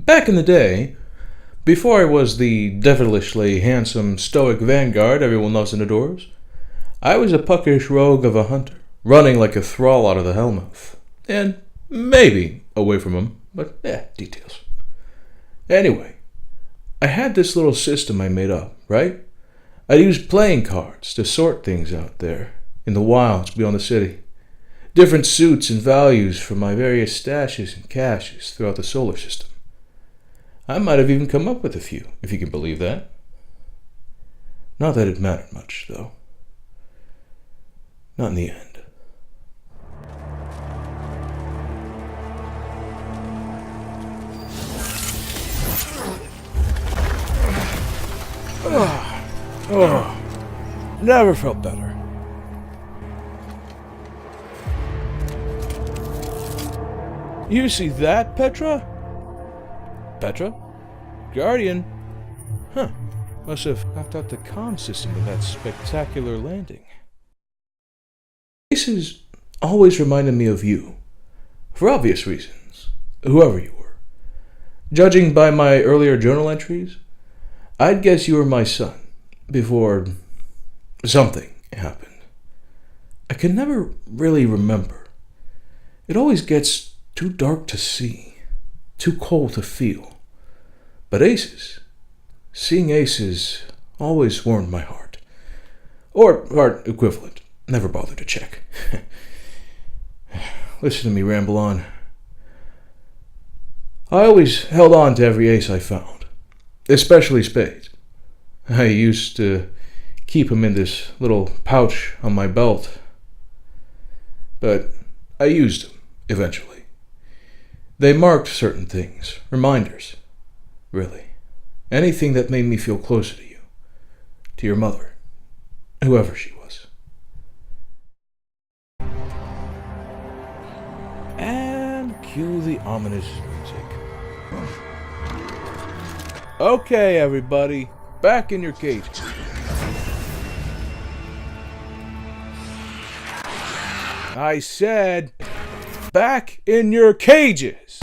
Back in the day, before I was the devilishly handsome, stoic vanguard everyone loves and adores, I was a puckish rogue of a hunter, running like a thrall out of the Hellmouth. And maybe away from him, but details. Anyway, I had this little system I made up, right? I'd use playing cards to sort things out there, in the wilds beyond the city. Different suits and values for my various stashes and caches throughout the solar system. I might have even come up with a few, if you can believe that. Not that it mattered much, though. Not in the end. Never felt better. You see that, Petra? Petra? Guardian? Huh. Must have knocked out the comm system with that spectacular landing. Faces always reminded me of you, for obvious reasons, whoever you were. Judging by my earlier journal entries, I'd guess you were my son, before something happened. I can never really remember. It always gets too dark to see, too cold to feel. But seeing aces always warmed my heart. Or heart equivalent, never bothered to check. Listen to me ramble on. I always held on to every ace I found, especially Spades. I used to keep him in this little pouch on my belt, but I used them eventually. They marked certain things, reminders, really. Anything that made me feel closer to you, to your mother, whoever she was. And cue the ominous music. Okay, everybody, back in your cage. I said, back in your cages!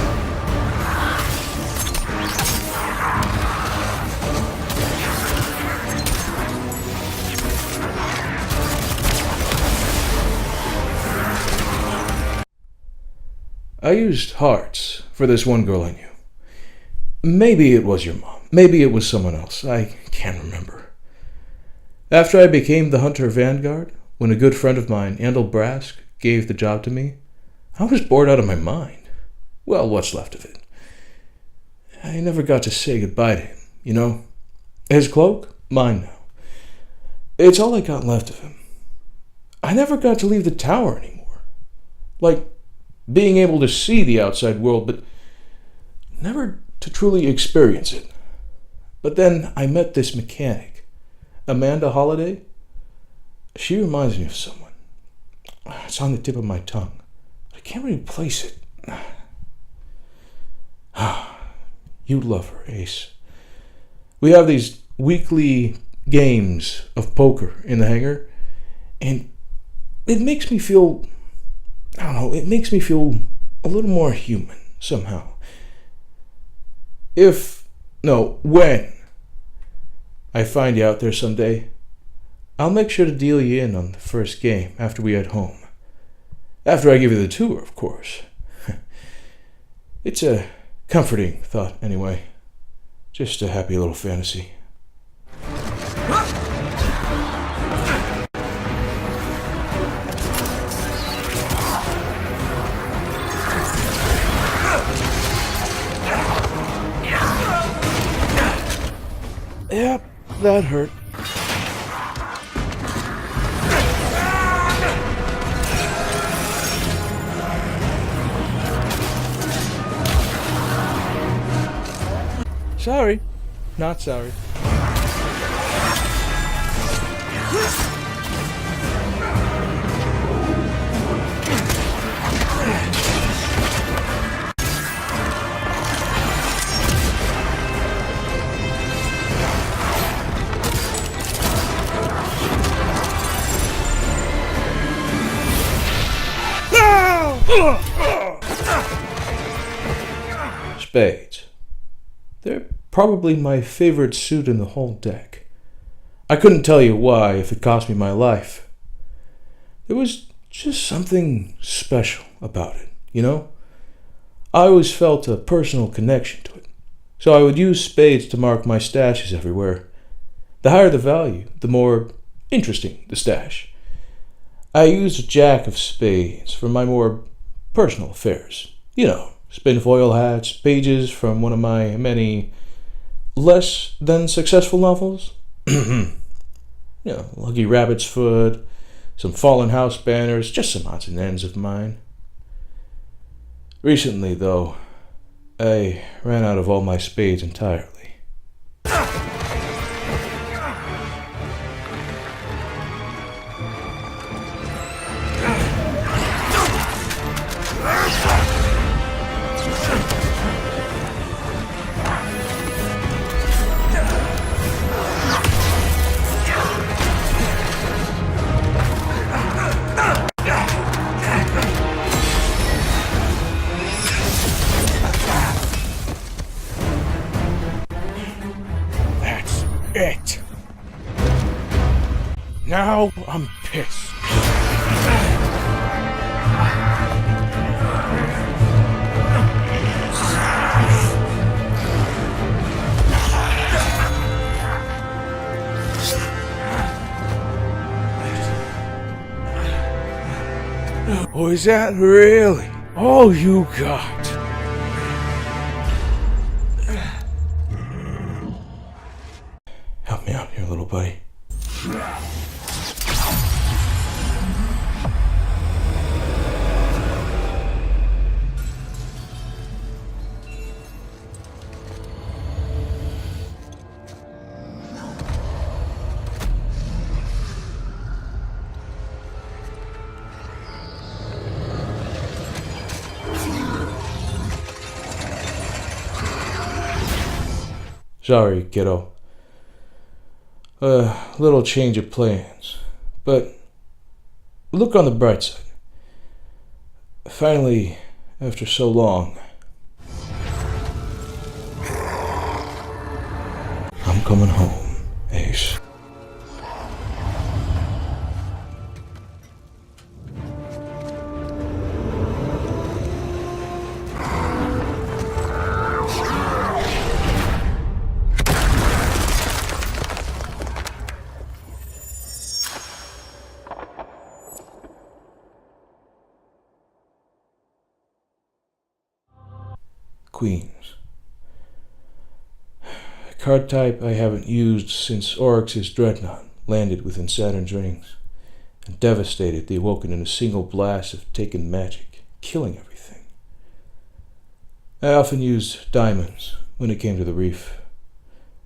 I used hearts for this one girl I knew. Maybe it was your mom. Maybe it was someone else. I can't remember. After I became the Hunter Vanguard, when a good friend of mine, Andal Brask, gave the job to me, I was bored out of my mind. Well, what's left of it. I never got to say goodbye to him, you know? His cloak? Mine now. It's all I got left of him. I never got to leave the tower anymore. Like being able to see the outside world, but never to truly experience it. But then I met this mechanic, Amanda Holliday. She reminds me of someone. It's on the tip of my tongue. I can't really place it. You'd love her, Ace. We have these weekly games of poker in the hangar, and it makes me feel, I don't know, it makes me feel a little more human, somehow. When I find you out there someday, I'll make sure to deal you in on the first game after we head home. After I give you the tour, of course. It's a comforting thought, anyway. Just a happy little fantasy. Yep, that hurt. Sorry, not sorry. Spades. probably my favorite suit in the whole deck. I couldn't tell you why if it cost me my life. There was just something special about it, you know? I always felt a personal connection to it, so I would use spades to mark my stashes everywhere. The higher the value, the more interesting the stash. I used a jack of spades for my more personal affairs. You know, spin foil hats, pages from one of my many less than successful novels. Lucky Rabbit's Foot, some fallen house banners, just some odds and ends of mine. Recently, though, I ran out of all my spades entirely. It. Now I'm pissed. Oh, is that really all you got? Help me out here, little buddy. Sorry, kiddo. A little change of plans. But look on the bright side. Finally, after so long, I'm coming home, Ace. Queens. A card type I haven't used since Oryx's Dreadnought landed within Saturn's rings and devastated the Awoken in a single blast of Taken magic, killing everything. I often used diamonds when it came to the reef.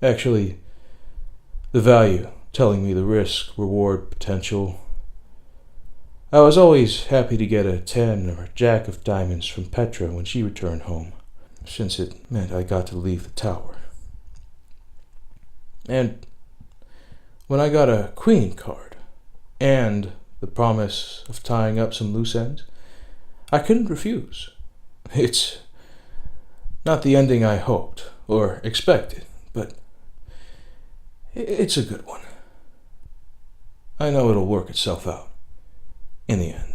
Actually, the value telling me the risk, reward, potential. I was always happy to get a 10 or a jack of diamonds from Petra when she returned home, since it meant I got to leave the tower. And when I got a queen card, and the promise of tying up some loose ends, I couldn't refuse. It's not the ending I hoped or expected, but it's a good one. I know it'll work itself out in the end.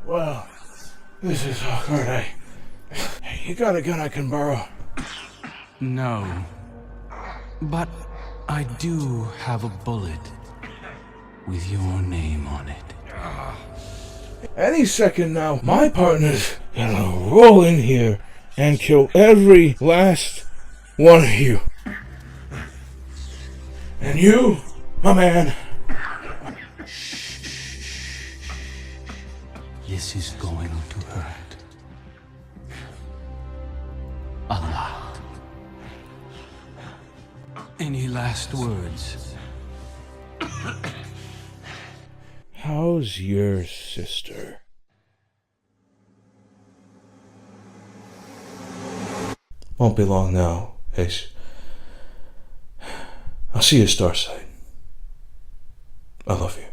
Well, this is awkward. You got a gun I can borrow? No. But I do have a bullet with your name on it. Any second now, my partner's gonna roll in here and kill every last one of you. And you, my man. This is going to hurt. A lot. Any last words? How's your sister? Won't be long now, Ace. I'll see you Starside. I love you.